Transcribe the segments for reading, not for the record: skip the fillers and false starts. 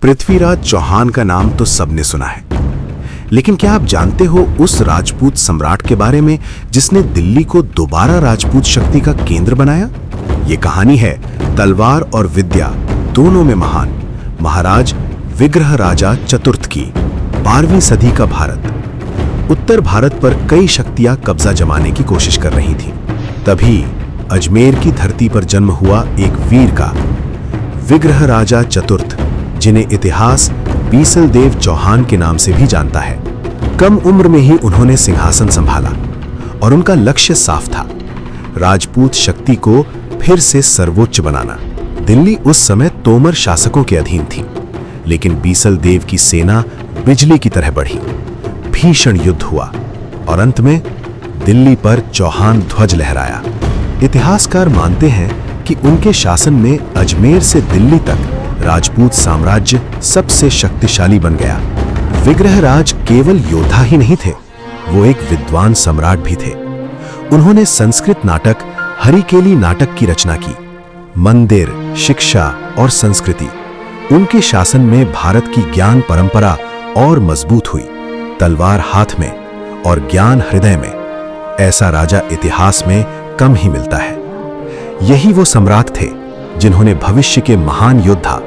पृथ्वीराज चौहान का नाम तो सबने सुना है, लेकिन क्या आप जानते हो उस राजपूत सम्राट के बारे में जिसने दिल्ली को दोबारा राजपूत शक्ति का केंद्र बनाया? ये कहानी है तलवार और विद्या दोनों में महान महाराज विग्रह राजा चतुर्थ की। 12वीं सदी का भारत। उत्तर भारत पर कई शक्तियां कब्जा जमाने की कोशिश कर रही थीं। तभी अजमेर की धरती पर जन्म हुआ एक वीर का, विग्रह राजा चतुर्थ, जिन्हें इतिहास बीसल देव चौहान के नाम से भी जानता है। कम उम्र में ही उन्होंने सिंहासन संभाला और उनका लक्ष्य साफ था, राजपूत शक्ति को फिर से सर्वोच्च बनाना। दिल्ली उस समय तोमर शासकों के अधीन थी, लेकिन बीसल देव की सेना बिजली की तरह बढ़ी। भीषण युद्ध हुआ और अंत में दिल्ली पर चौहान ध्वज लहराया। इतिहासकार मानते हैं कि उनके शासन में अजमेर से दिल्ली तक राजपूत साम्राज्य सबसे शक्तिशाली बन गया। विग्रहराज केवल योद्धा ही नहीं थे, वो एक विद्वान सम्राट भी थे। उन्होंने संस्कृत नाटक हरिकेली नाटक की रचना की। मंदिर, शिक्षा और संस्कृति, उनके शासन में भारत की ज्ञान परंपरा और मजबूत हुई। तलवार हाथ में और ज्ञान हृदय में, ऐसा राजा इतिहास में कम ही मिलता है। यही वो सम्राट थे जिन्होंने भविष्य के महान योद्धा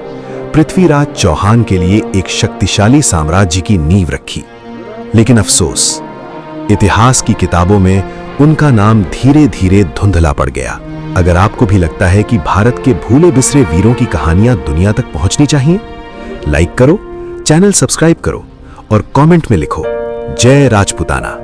पृथ्वीराज चौहान के लिए एक शक्तिशाली साम्राज्य की नींव रखी। लेकिन अफसोस, इतिहास की किताबों में उनका नाम धीरे धीरे धुंधला पड़ गया। अगर आपको भी लगता है कि भारत के भूले बिसरे वीरों की कहानियां दुनिया तक पहुंचनी चाहिए, लाइक करो, चैनल सब्सक्राइब करो और कमेंट में लिखो, जय राजपूताना।